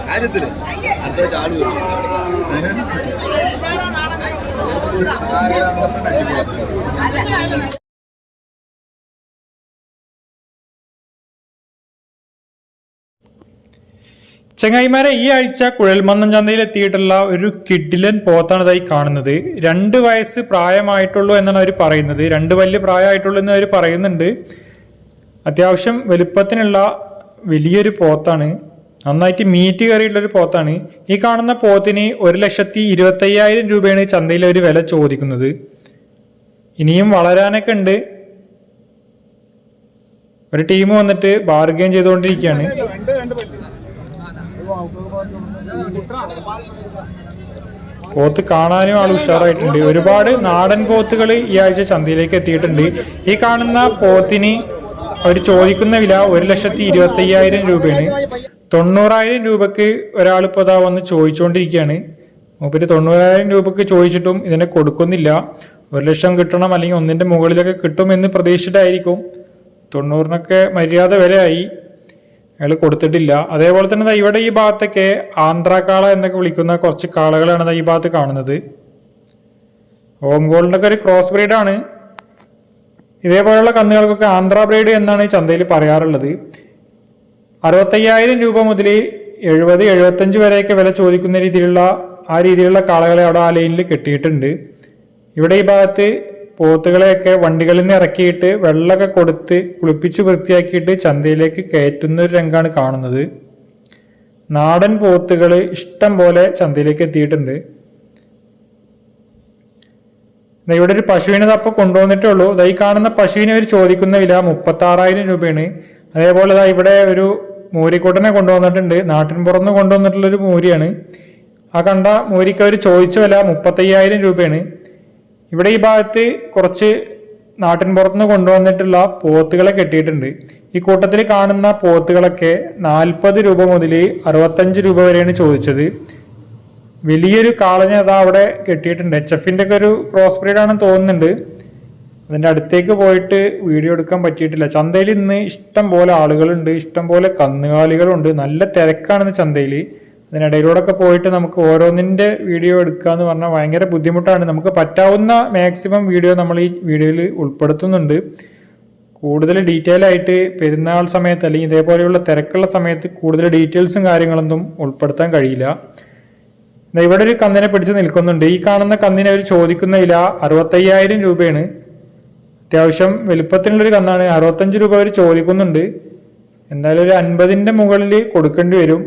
കാര്യത്തിന് അടുത്ത ചാട് വരും. ചങ്ങായിമാരെ, ഈ ആഴ്ച കുഴൽമന്നം ചന്തയിൽ എത്തിയിട്ടുള്ള ഒരു കിഡിലൻ പോത്താണ് ഇതായി കാണുന്നത്. 2 വയസ്സ് പ്രായമായിട്ടുള്ളൂ എന്നാണ് അവർ പറയുന്നത്. 2 വലിയ പ്രായമായിട്ടുള്ളൂ എന്ന് അവർ പറയുന്നുണ്ട്. അത്യാവശ്യം വലുപ്പത്തിനുള്ള വലിയൊരു പോത്താണ്. നന്നായിട്ട് മീറ്റ് കയറിയിട്ടുള്ളൊരു പോത്താണ്. ഈ കാണുന്ന പോത്തിന് 1,25,000 രൂപയാണ് ചന്തയിൽ ഒരു വില ചോദിക്കുന്നത്. ഇനിയും വളരാനൊക്കെ ഉണ്ട്. ഒരു ടീം വന്നിട്ട് ബാർഗെയിൻ ചെയ്തുകൊണ്ടിരിക്കുകയാണ്. പോത്ത് കാണാനും ആൾ ഉഷാറായിട്ടുണ്ട്. ഒരുപാട് നാടൻ പോത്തുകൾ ഈ ആഴ്ച ചന്തയിലേക്ക് എത്തിയിട്ടുണ്ട്. ഈ കാണുന്ന പോത്തിന് അവർ ചോദിക്കുന്ന വില 1,25,000 രൂപയാണ്. 90,000 രൂപക്ക് ഒരാളിപ്പോൾ അതാ വന്ന് ചോദിച്ചുകൊണ്ടിരിക്കുകയാണ്. മൂപ്പര് 90,000 രൂപക്ക് ചോദിച്ചിട്ടും ഇതിനെ കൊടുക്കുന്നില്ല. 1,00,000 കിട്ടണം, അല്ലെങ്കിൽ 1ന്റെ മുകളിലൊക്കെ കിട്ടുമെന്ന് പ്രതീക്ഷിച്ചിട്ടായിരിക്കും. 90-നൊക്കെ മര്യാദ വിലയായി, അയാൾ കൊടുത്തിട്ടില്ല. അതേപോലെ തന്നെ ഇവിടെ ഈ ഭാഗത്തൊക്കെ ആന്ധ്രാക്കാള എന്നൊക്കെ വിളിക്കുന്ന കുറച്ച് കാളകളാണ് ഈ ഭാഗത്ത് കാണുന്നത്. ഓംഗോളിൻ്റെ ഒക്കെ ഒരു ക്രോസ് ബ്രീഡാണ്. ഇതേപോലെയുള്ള കന്നുകൾക്കൊക്കെ ആന്ധ്ര ബ്രീഡ് എന്നാണ് ഈ ചന്തയിൽ പറയാറുള്ളത്. 65,000 രൂപ മുതൽ 70-75 വരെയൊക്കെ വില ചോദിക്കുന്ന രീതിയിലുള്ള കാളകളെ അവിടെ ആ ലൈനിൽ കെട്ടിയിട്ടുണ്ട്. ഇവിടെ ഈ ഭാഗത്ത് പോത്തുകളെയൊക്കെ വണ്ടികളിൽ നിന്ന് ഇറക്കിയിട്ട് വെള്ളമൊക്കെ കൊടുത്ത് കുളിപ്പിച്ച് വൃത്തിയാക്കിയിട്ട് ചന്തയിലേക്ക് കയറ്റുന്ന ഒരു രംഗമാണ് കാണുന്നത്. നാടൻ പോത്തുകൾ ഇഷ്ടം പോലെ ചന്തയിലേക്ക് എത്തിയിട്ടുണ്ട്. ഇവിടെ ഒരു പശുവിനെ തപ്പം കൊണ്ടുവന്നിട്ടേ ഉള്ളൂ. ഈ കാണുന്ന പശുവിനെ അവർ ചോദിക്കുന്ന വില 36,000 രൂപയാണ്. അതേപോലെ ഇവിടെ ഒരു മൂരിക്കൂട്ടനെ കൊണ്ടുവന്നിട്ടുണ്ട്. നാട്ടിൻ പുറന്ന് കൊണ്ടുവന്നിട്ടുള്ളൊരു മൂരിയാണ്. ആ കണ്ട മൂരിക്ക് അവർ ചോദിച്ച വില 35,000 രൂപയാണ്. ഇവിടെ ഈ ഭാഗത്ത് കുറച്ച് നാട്ടിൻ പുറത്തുനിന്ന് കൊണ്ടുവന്നിട്ടുള്ള പോത്തുകളെ കെട്ടിയിട്ടുണ്ട്. ഈ കൂട്ടത്തിൽ കാണുന്ന പോത്തുകളൊക്കെ 40 രൂപ മുതൽ 65 രൂപ വരെയാണ് ചോദിച്ചത്. വലിയൊരു കാളനെ അതാ അവിടെ കെട്ടിയിട്ടുണ്ട്. HF-ന്റെ ഒക്കെ ഒരു ക്രോസ് ബ്രീഡാണെന്ന് തോന്നുന്നുണ്ട്. അതിൻ്റെ അടുത്തേക്ക് പോയിട്ട് വീഡിയോ എടുക്കാൻ പറ്റിയിട്ടില്ല. ചന്തയിൽ ഇന്ന് ഇഷ്ടം പോലെ ആളുകളുണ്ട്, ഇഷ്ടം പോലെ കന്നുകാലികളുണ്ട്. നല്ല തിരക്കാണ് ചന്തയിൽ. അതിനിടയിലൂടെയൊക്കെ പോയിട്ട് നമുക്ക് ഓരോന്നിൻ്റെ വീഡിയോ എടുക്കുക എന്ന് പറഞ്ഞാൽ ഭയങ്കര ബുദ്ധിമുട്ടാണ്. നമുക്ക് പറ്റാവുന്ന മാക്സിമം വീഡിയോ നമ്മൾ ഈ വീഡിയോയിൽ ഉൾപ്പെടുത്തുന്നുണ്ട്. കൂടുതൽ ഡീറ്റെയിൽ ആയിട്ട് പെരുന്നാൾ സമയത്ത് അല്ലെങ്കിൽ ഇതേപോലെയുള്ള തിരക്കുള്ള സമയത്ത് കൂടുതൽ ഡീറ്റെയിൽസും കാര്യങ്ങളൊന്നും ഉൾപ്പെടുത്താൻ കഴിയില്ല. ഇവിടെ ഒരു കന്നിനെ പിടിച്ച് നിൽക്കുന്നുണ്ട്. ഈ കാണുന്ന കന്നിനെ അവർ ചോദിക്കുന്ന വില 65,000 രൂപയാണ്. അത്യാവശ്യം വലുപ്പത്തിനുള്ളൊരു കന്നാണ്. 65 രൂപ അവർ ചോദിക്കുന്നുണ്ട്. എന്തായാലും ഒരു 50ന്റെ മുകളിൽ കൊടുക്കേണ്ടി വരും.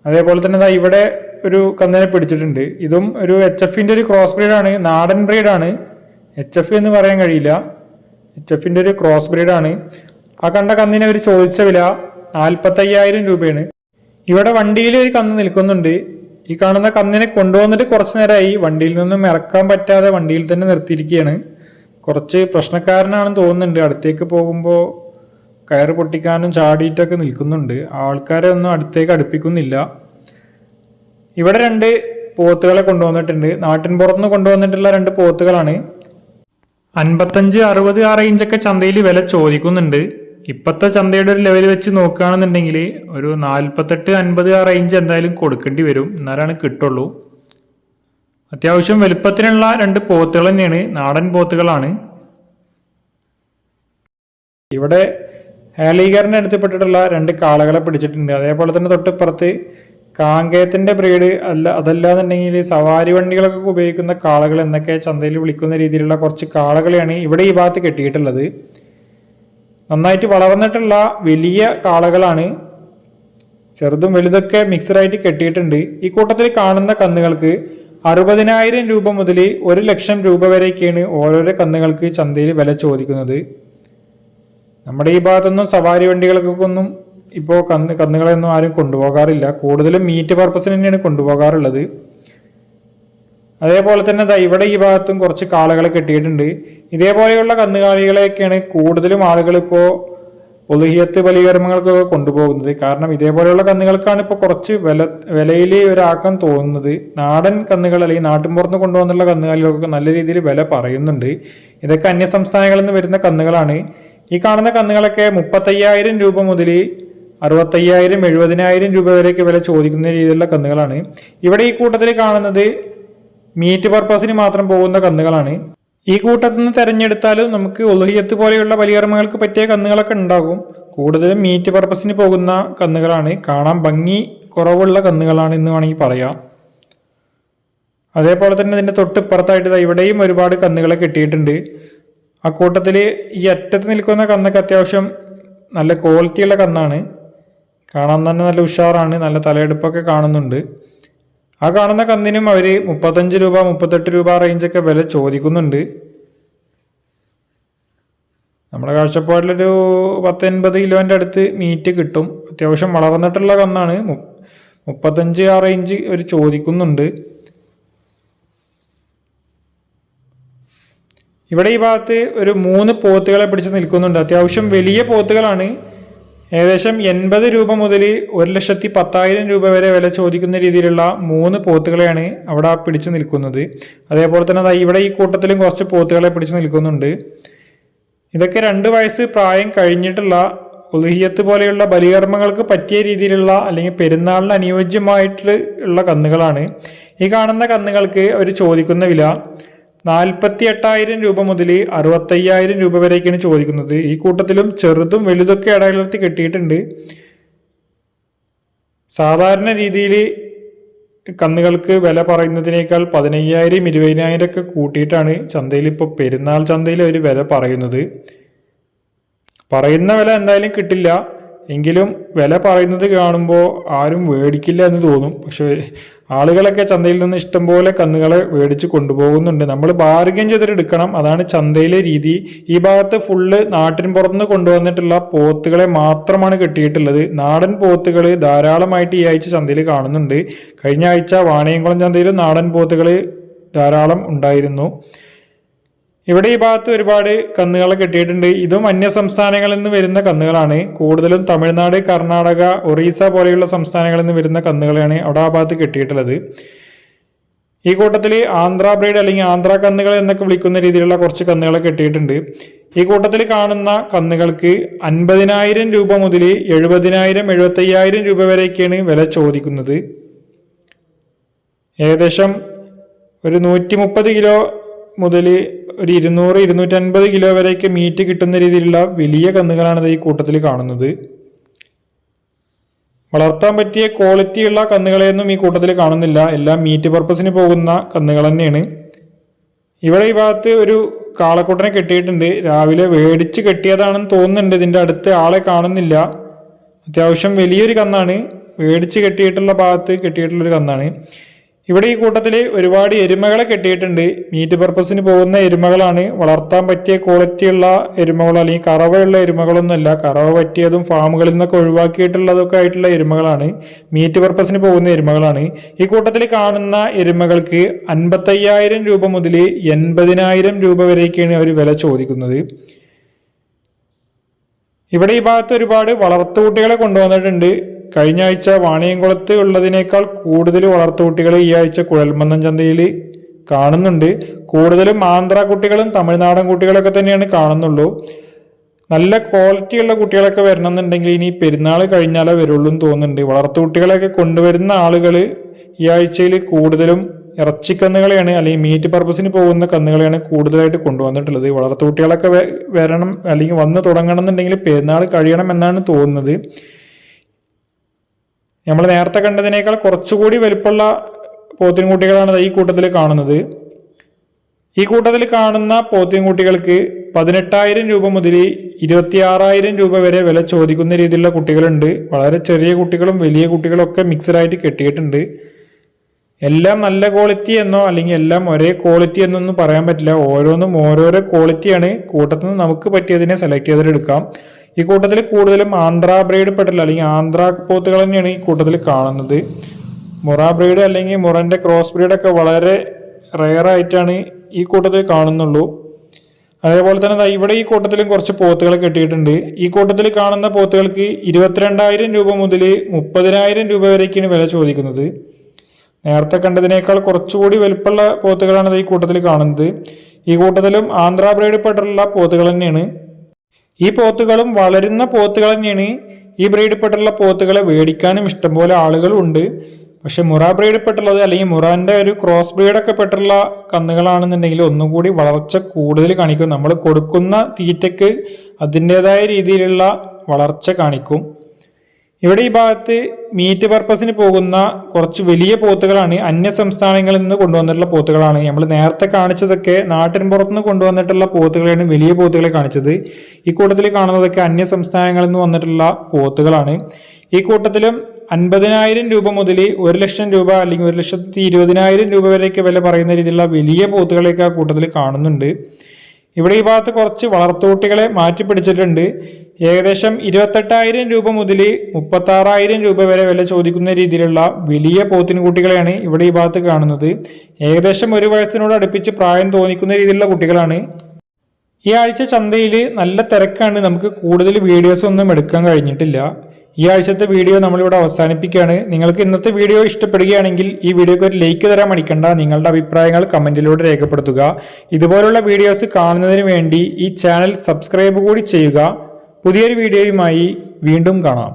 അതേപോലെ തന്നെ ഇവിടെ ഒരു കന്നിനെ പിടിച്ചിട്ടുണ്ട്. ഇതും ഒരു HF-ന്റെ ഒരു ക്രോസ് ബ്രീഡാണ്. നാടൻ ബ്രീഡാണ്. HF എന്ന് പറയാൻ കഴിയില്ല. HF-ന്റെ ഒരു ക്രോസ് ബ്രീഡാണ്. ആ കണ്ട കന്നിനെ അവർ ചോദിച്ച വില 45,000 രൂപയാണ്. ഇവിടെ വണ്ടിയിൽ ഒരു കന്ന് നിൽക്കുന്നുണ്ട്. ഈ കാണുന്ന കന്നിനെ കൊണ്ടുവന്നിട്ട് കുറച്ചു നേരമായി. വണ്ടിയിൽ നിന്നും ഇറക്കാൻ പറ്റാതെ വണ്ടിയിൽ തന്നെ നിർത്തിയിരിക്കുകയാണ്. കുറച്ച് പ്രശ്നക്കാരനാണെന്ന് തോന്നുന്നുണ്ട്. അടുത്തേക്ക് പോകുമ്പോൾ കയറ് പൊട്ടിക്കാനും ചാടിയിട്ടൊക്കെ നിൽക്കുന്നുണ്ട്. ആൾക്കാരെ ഒന്നും അടുത്തേക്ക് അടുപ്പിക്കുന്നില്ല. ഇവിടെ 2 പോത്തുകളെ കൊണ്ടുവന്നിട്ടുണ്ട്. നാട്ടിൻ പുറത്തുനിന്ന് കൊണ്ടുവന്നിട്ടുള്ള 2 പോത്തുകളാണ്. 55-60 ആ റേഞ്ചൊക്കെ ചന്തയിൽ വില ചോദിക്കുന്നുണ്ട്. ഇപ്പോഴത്തെ ചന്തയുടെ ഒരു ലെവൽ വെച്ച് നോക്കുകയാണെന്നുണ്ടെങ്കിൽ ഒരു 48-50 ആ റേഞ്ച് എന്തായാലും കൊടുക്കേണ്ടി വരും. എന്നാലാണ് കിട്ടുള്ളൂ. അത്യാവശ്യം വലുപ്പത്തിനുള്ള 2 പോത്തുകൾ തന്നെയാണ്. നാടൻ പോത്തുകളാണ്. ഇവിടെ ഹാലീഗറിന് അടുത്തപ്പെട്ടിട്ടുള്ള 2 കാളകളെ പിടിച്ചിട്ടുണ്ട്. അതേപോലെ തന്നെ തൊട്ടിപ്പുറത്ത് കാങ്കേയത്തിൻ്റെ ബ്രീഡ് അല്ല, അതല്ലാന്നുണ്ടെങ്കിൽ സവാരി വണ്ടികളൊക്കെ ഉപയോഗിക്കുന്ന കാളകൾ എന്നൊക്കെ ചന്തയിൽ വിളിക്കുന്ന രീതിയിലുള്ള കുറച്ച് കാളകളെയാണ് ഇവിടെ ഈ ഭാഗത്ത് കെട്ടിയിട്ടുള്ളത്. നന്നായിട്ട് വളർന്നിട്ടുള്ള വലിയ കാളകളാണ്. ചെറുതും വലുതൊക്കെ മിക്സഡായിട്ട് കെട്ടിയിട്ടുണ്ട്. ഈ കൂട്ടത്തിൽ കാണുന്ന കന്നുകൾക്ക് 60,000 രൂപ മുതൽ 1,00,000 രൂപ വരെയൊക്കെയാണ് ഓരോരോ കന്നുകൾക്ക് ചന്തയിൽ വില ചോദിക്കുന്നത്. നമ്മുടെ ഈ ഭാഗത്തൊന്നും സവാരി വണ്ടികൾക്കൊന്നും ഇപ്പോൾ കന്നുകളെയൊന്നും ആരും കൊണ്ടുപോകാറില്ല. കൂടുതലും മീറ്റ് പർപ്പസിന് തന്നെയാണ് കൊണ്ടുപോകാറുള്ളത്. അതേപോലെ തന്നെ ഇവിടെ ഈ ഭാഗത്തും കുറച്ച് കാളകളെ കെട്ടിയിട്ടുണ്ട്. ഇതേപോലെയുള്ള കന്നുകാലികളെയൊക്കെയാണ് കൂടുതലും ആളുകൾ ഇപ്പോൾ ഉളുഹിയത്ത് ബലികർമ്മങ്ങൾക്കൊക്കെ കൊണ്ടുപോകുന്നത്. കാരണം ഇതേപോലെയുള്ള കന്നുകൾക്കാണ് ഇപ്പോൾ കുറച്ച് വിലയിൽ ഒരാക്കം തോന്നുന്നത്. നാടൻ കന്നുകൾ അല്ലെങ്കിൽ നാട്ടിൻപുറത്ത് കൊണ്ടുവന്നുള്ള കന്നുകാലികൾക്കൊക്കെ നല്ല രീതിയിൽ വില പറയുന്നുണ്ട്. ഇതൊക്കെ അന്യ സംസ്ഥാനങ്ങളിൽ നിന്ന് വരുന്ന കന്നുകളാണ്. ഈ കാണുന്ന കന്നുകളൊക്കെ 35,000 രൂപ മുതൽ 65,000 70,000 രൂപ വരെയൊക്കെ വില ചോദിക്കുന്ന രീതിയിലുള്ള കന്നുകളാണ്. ഇവിടെ ഈ കൂട്ടത്തിൽ കാണുന്നത് മീറ്റ് പർപ്പസിന് മാത്രം പോകുന്ന കന്നുകളാണ്. ഈ കൂട്ടത്തിൽ നിന്ന് തിരഞ്ഞെടുത്താലും നമുക്ക് ഉളുഹിയത്ത് പോലെയുള്ള ബലികർമ്മങ്ങൾക്ക് പറ്റിയ കന്നുകളൊക്കെ ഉണ്ടാകും. കൂടുതലും മീറ്റ് പർപ്പസിന് പോകുന്ന കന്നുകളാണ്. കാണാൻ ഭംഗി കുറവുള്ള കന്നുകളാണ് എന്ന് വേണമെങ്കിൽ പറയാം. അതേപോലെ തന്നെ ഇതിൻ്റെ തൊട്ടിപ്പുറത്തായിട്ട് ഇവിടെയും ഒരുപാട് കന്നുകളെ കെട്ടിയിട്ടുണ്ട്. ആ കൂട്ടത്തിൽ ഈ അറ്റത്ത് നിൽക്കുന്ന കന്നൊക്കെ അത്യാവശ്യം നല്ല ക്വാളിറ്റിയുള്ള കന്നാണ്. കാണാൻ തന്നെ നല്ല ഉഷാറാണ്. നല്ല തലയെടുപ്പൊക്കെ കാണുന്നുണ്ട്. ആ കാണുന്ന കന്നിനും അവർ 35 രൂപ 38 രൂപ റേഞ്ചൊക്കെ വില ചോദിക്കുന്നുണ്ട്. നമ്മുടെ കാഴ്ചപ്പാടിലൊരു 10-80 കിലോൻ്റെ അടുത്ത് മീറ്റ് കിട്ടും. അത്യാവശ്യം വളർന്നിട്ടുള്ള കന്നാണ്. 35 ആ റേഞ്ച് അവർ ചോദിക്കുന്നുണ്ട്. ഇവിടെ ഈ ഭാഗത്ത് ഒരു 3 പോത്തുകളെ പിടിച്ച് നിൽക്കുന്നുണ്ട്. അത്യാവശ്യം വലിയ പോത്തുകളാണ്. ഏകദേശം 80 രൂപ മുതൽ 1,10,000 രൂപ വരെ വില ചോദിക്കുന്ന രീതിയിലുള്ള 3 പോത്തുകളെയാണ് അവിടെ പിടിച്ചു നിൽക്കുന്നത്. അതേപോലെ തന്നെ ഇവിടെ ഈ കൂട്ടത്തിലും കുറച്ച് പോത്തുകളെ പിടിച്ചു നിൽക്കുന്നുണ്ട്. ഇതൊക്കെ 2 വയസ്സ് പ്രായം കഴിഞ്ഞിട്ടുള്ള ഉളുഹിയത്ത് പോലെയുള്ള ബലികർമ്മങ്ങൾക്ക് പറ്റിയ രീതിയിലുള്ള അല്ലെങ്കിൽ പെരുന്നാളിന് അനുയോജ്യമായിട്ടുള്ള കന്നുകളാണ്. ഈ കാണുന്ന കന്നുകൾക്ക് അവർ ചോദിക്കുന്ന വില 48,000 രൂപ മുതൽ 65,000 രൂപ വരെയൊക്കെയാണ് ചോദിക്കുന്നത്. ഈ കൂട്ടത്തിലും ചെറുതും വലുതൊക്കെ ഇടകലർത്തി കെട്ടിയിട്ടുണ്ട്. സാധാരണ രീതിയിൽ കന്നുകൾക്ക് വില പറയുന്നതിനേക്കാൾ 15,000 20,000 ഒക്കെ കൂട്ടിയിട്ടാണ് ചന്തയിൽ ഇപ്പോൾ പെരുന്നാൾ ചന്തയിൽ അവർ വില പറയുന്നത്. പറയുന്ന വില എന്തായാലും കിട്ടില്ല. എങ്കിലും വില പറയുന്നത് കാണുമ്പോൾ ആരും മേടിക്കില്ല എന്ന് തോന്നും. പക്ഷെ ആളുകളൊക്കെ ചന്തയിൽ നിന്ന് ഇഷ്ടംപോലെ കന്നുകളെ മേടിച്ച് കൊണ്ടുപോകുന്നുണ്ട്. നമ്മൾ ബാർഗൻ ചെയ്തിട്ട് എടുക്കണം. അതാണ് ചന്തയിലെ രീതി. ഈ ഭാഗത്ത് ഫുള്ള് നാട്ടിൻ പുറത്തുനിന്ന് കൊണ്ടുവന്നിട്ടുള്ള പോത്തുകളെ മാത്രമാണ് കെട്ടിയിട്ടുള്ളത്. നാടൻ പോത്തുകൾ ധാരാളമായിട്ട് ഈ ആഴ്ച ചന്തയിൽ കാണുന്നുണ്ട്. കഴിഞ്ഞ ആഴ്ച വാണിയംകുളം ചന്തയിൽ നാടൻ പോത്തുകൾ ധാരാളം ഉണ്ടായിരുന്നു. ഇവിടെ ഈ ഭാഗത്ത് ഒരുപാട് കന്നുകളെ കെട്ടിയിട്ടുണ്ട്. ഇതും അന്യ സംസ്ഥാനങ്ങളിൽ നിന്ന് വരുന്ന കന്നുകളാണ്. കൂടുതലും തമിഴ്നാട്, കർണാടക, ഒറീസ പോലെയുള്ള സംസ്ഥാനങ്ങളിൽ നിന്ന് വരുന്ന കന്നുകളാണ് അവിടെ ആ ഭാഗത്ത് കെട്ടിയിട്ടുള്ളത്. ഈ കൂട്ടത്തിൽ ആന്ധ്ര ബ്രീഡ് അല്ലെങ്കിൽ ആന്ധ്ര കന്നുകൾ എന്നൊക്കെ വിളിക്കുന്ന രീതിയിലുള്ള കുറച്ച് കന്നുകളെ കെട്ടിയിട്ടുണ്ട്. ഈ കൂട്ടത്തിൽ കാണുന്ന കന്നുകൾക്ക് 50,000 രൂപ മുതൽ 70,000 75,000 രൂപ വരെയൊക്കെയാണ് വില ചോദിക്കുന്നത്. ഏകദേശം ഒരു 130 കിലോ മുതൽ ഒരു 200-250 കിലോ വരെയൊക്കെ മീറ്റ് കിട്ടുന്ന രീതിയിലുള്ള വലിയ കന്നുകളാണ് ഈ കൂട്ടത്തിൽ കാണുന്നത്. വളർത്താൻ പറ്റിയ ക്വാളിറ്റിയുള്ള കന്നുകളെയൊന്നും ഈ കൂട്ടത്തിൽ കാണുന്നില്ല. എല്ലാം മീറ്റ് പർപ്പസിന് പോകുന്ന കന്നുകൾ തന്നെയാണ്. ഇവിടെ ഈ ഭാഗത്ത് ഒരു കാളക്കൂട്ടനെ കെട്ടിയിട്ടുണ്ട്. രാവിലെ വേടിച്ച് കെട്ടിയതാണെന്ന് തോന്നുന്നുണ്ട്. ഇതിൻ്റെ അടുത്ത് ആളെ കാണുന്നില്ല. അത്യാവശ്യം വലിയൊരു കന്നാണ്. വേടിച്ച് കെട്ടിയിട്ടുള്ള ഭാഗത്ത് കെട്ടിയിട്ടുള്ളൊരു കന്നാണ്. ഇവിടെ ഈ കൂട്ടത്തിൽ ഒരുപാട് എരുമകളെ കെട്ടിയിട്ടുണ്ട്. മീറ്റ് പർപ്പസിന് പോകുന്ന എരുമകളാണ്. വളർത്താൻ പറ്റിയ ക്വാളിറ്റിയുള്ള എരുമകൾ അല്ലെങ്കിൽ കറവയുള്ള എരുമകളൊന്നുമല്ല. കറവ പറ്റിയതും ഫാമുകളിൽ നിന്നൊക്കെ ഒഴിവാക്കിയിട്ടുള്ളതൊക്കെ ആയിട്ടുള്ള എരുമകളാണ്. മീറ്റ് പർപ്പസിന് പോകുന്ന എരുമകളാണ്. ഈ കൂട്ടത്തിൽ കാണുന്ന എരുമകൾക്ക് 55,000 രൂപ മുതൽ 80,000 രൂപ വരെയൊക്കെയാണ് അവർ വില ചോദിക്കുന്നത്. ഇവിടെ ഈ ഭാഗത്ത് ഒരുപാട് വളർത്തുകുട്ടികളെ കൊണ്ടുവന്നിട്ടുണ്ട്. കഴിഞ്ഞ ആഴ്ച വാണിയംകുളത്ത് ഉള്ളതിനേക്കാൾ കൂടുതൽ വളർത്തുകുട്ടികൾ ഈ ആഴ്ച കുഴൽമന്ദം ചന്തയിൽ കാണുന്നുണ്ട്. കൂടുതലും ആന്ധ്ര കുട്ടികളും തമിഴ്നാടൻ കുട്ടികളൊക്കെ തന്നെയാണ് കാണുന്നുള്ളൂ. നല്ല ക്വാളിറ്റിയുള്ള കുട്ടികളൊക്കെ വരണമെന്നുണ്ടെങ്കിൽ ഇനി പെരുന്നാൾ കഴിഞ്ഞാലേ വരുള്ളൂ എന്ന് തോന്നുന്നുണ്ട്. വളർത്തുകുട്ടികളെയൊക്കെ കൊണ്ടുവരുന്ന ആളുകൾ ഈ ആഴ്ചയിൽ കൂടുതലും ഇറച്ചിക്കന്നുകളെയാണ് അല്ലെങ്കിൽ മീറ്റ് പർപ്പസിന് പോകുന്ന കന്നുകളെയാണ് കൂടുതലായിട്ട് കൊണ്ടുവന്നിട്ടുള്ളത്. വളർത്തുകുട്ടികളൊക്കെ വരണം അല്ലെങ്കിൽ വന്ന് തുടങ്ങണം എന്നുണ്ടെങ്കിൽ പെരുന്നാൾ കഴിയണം എന്നാണ് തോന്നുന്നത്. നമ്മൾ നേരത്തെ കണ്ടതിനേക്കാൾ കുറച്ചുകൂടി വലുപ്പമുള്ള പോത്തിൻകുട്ടികളാണ് ഈ കൂട്ടത്തിൽ കാണുന്നത്. ഈ കൂട്ടത്തിൽ കാണുന്ന പോത്തിൻകുട്ടികൾക്ക് 18,000 രൂപ മുതൽ 26,000 രൂപ വരെ വില ചോദിക്കുന്ന രീതിയിലുള്ള കുട്ടികളുണ്ട്. വളരെ ചെറിയ കുട്ടികളും വലിയ കുട്ടികളും ഒക്കെ മിക്സഡായിട്ട് കെട്ടിയിട്ടുണ്ട്. എല്ലാം നല്ല ക്വാളിറ്റി എന്നോ അല്ലെങ്കിൽ എല്ലാം ഒരേ ക്വാളിറ്റി എന്നൊന്നും പറയാൻ പറ്റില്ല. ഓരോന്നും ഓരോരോ ക്വാളിറ്റിയാണ്. കൂട്ടത്തിൽ നിന്ന് നമുക്ക് പറ്റിയതിനെ സെലക്ട് ചെയ്തിട്ട് എടുക്കാം. ഈ കൂട്ടത്തിൽ കൂടുതലും ആന്ധ്ര ബ്രീഡ് പെട്ടില്ല അല്ലെങ്കിൽ ആന്ധ്ര പോത്തുകൾ തന്നെയാണ് ഈ കൂട്ടത്തിൽ കാണുന്നത്. മുറ ബ്രീഡ് അല്ലെങ്കിൽ മുറന്റെ ക്രോസ് ബ്രീഡൊക്കെ വളരെ റെയർ ആയിട്ടാണ് ഈ കൂട്ടത്തിൽ കാണുന്നുള്ളൂ. അതേപോലെ തന്നെ ഇവിടെ ഈ കൂട്ടത്തിലും കുറച്ച് പോത്തുകൾ കെട്ടിയിട്ടുണ്ട്. ഈ കൂട്ടത്തിൽ കാണുന്ന പോത്തുകൾക്ക് 22,000 രൂപ മുതൽ 30,000 രൂപ വരേക്കാണ് വില ചോദിക്കുന്നത്. നേരത്തെ കണ്ടതിനേക്കാൾ കുറച്ചുകൂടി വലുപ്പമുള്ള പോത്തുകളാണ് ഈ കൂട്ടത്തിൽ കാണുന്നത്. ഈ കൂട്ടത്തിലും ആന്ധ്ര ബ്രീഡ് പെട്ടിട്ടുള്ള പോത്തുകൾ തന്നെയാണ്. ഈ പോത്തുകളും വളരുന്ന പോത്തുകൾ തന്നെയാണ്. ഈ ബ്രീഡ് പെട്ടിട്ടുള്ള പോത്തുകളെ മേടിക്കാനും ഇഷ്ടംപോലെ ആളുകളുണ്ട്. പക്ഷെ മുറ ബ്രീഡ് പെട്ടുള്ളത് അല്ലെങ്കിൽ മുറാന്റെ ഒരു ക്രോസ് ബ്രീഡൊക്കെ പെട്ടുള്ള കന്നുകളാണെന്നുണ്ടെങ്കിൽ ഒന്നും കൂടി വളർച്ച കൂടുതൽ കാണിക്കും. നമ്മൾ കൊടുക്കുന്ന തീറ്റയ്ക്ക് അതിൻ്റെതായ രീതിയിലുള്ള വളർച്ച കാണിക്കും. ഇവിടെ ഈ ഭാഗത്ത് മീറ്റ് പർപ്പസിന് പോകുന്ന കുറച്ച് വലിയ പോത്തുകളാണ്. അന്യ സംസ്ഥാനങ്ങളിൽ നിന്ന് കൊണ്ടുവന്നിട്ടുള്ള പോത്തുകളാണ്. നമ്മൾ നേരത്തെ കാണിച്ചതൊക്കെ നാട്ടിൻ പുറത്തുനിന്ന് കൊണ്ടുവന്നിട്ടുള്ള പോത്തുകളെയാണ് വലിയ പോത്തുകളെ കാണിച്ചത്. ഈ കൂട്ടത്തിൽ കാണുന്നതൊക്കെ അന്യ സംസ്ഥാനങ്ങളിൽ നിന്ന് വന്നിട്ടുള്ള പോത്തുകളാണ്. ഈ കൂട്ടത്തിലും 50,000 രൂപ മുതൽ 1,00,000 രൂപ അല്ലെങ്കിൽ 1,20,000 രൂപ വരെയൊക്കെ വില പറയുന്ന രീതിയിലുള്ള വലിയ പോത്തുകളെയൊക്കെ ആ കൂട്ടത്തിൽ കാണുന്നുണ്ട്. ഇവിടെ ഈ ഭാഗത്ത് കുറച്ച് വളർത്തുകുട്ടികളെ മാറ്റി പിടിച്ചിട്ടുണ്ട്. ഏകദേശം 28,000 രൂപ മുതൽ 36,000 രൂപ വരെ വില ചോദിക്കുന്ന രീതിയിലുള്ള വലിയ പോത്തിൻകുട്ടികളെയാണ് ഇവിടെ ഈ ഭാഗത്ത് കാണുന്നത്. ഏകദേശം 1 വയസ്സിനോട് അടുപ്പിച്ച് പ്രായം തോന്നിക്കുന്ന രീതിയിലുള്ള കുട്ടികളാണ്. ഈ ആഴ്ച ചന്തയിൽ നല്ല തിരക്കാണ്. നമുക്ക് കൂടുതൽ വീഡിയോസ് ഒന്നും എടുക്കാൻ കഴിഞ്ഞിട്ടില്ല. ഈ ആഴ്ചത്തെ വീഡിയോ നമ്മളിവിടെ അവസാനിപ്പിക്കുകയാണ്. നിങ്ങൾക്ക് ഇന്നത്തെ വീഡിയോ ഇഷ്ടപ്പെടുകയാണെങ്കിൽ ഈ വീഡിയോക്ക് ഒരു ലൈക്ക് തരാൻ മടിക്കണ്ട. നിങ്ങളുടെ അഭിപ്രായങ്ങൾ കമന്റിലൂടെ രേഖപ്പെടുത്തുക. ഇതുപോലുള്ള വീഡിയോസ് കാണുന്നതിന് വേണ്ടി ഈ ചാനൽ സബ്സ്ക്രൈബ് കൂടി ചെയ്യുക. പുതിയൊരു വീഡിയോയുമായി വീണ്ടും കാണാം.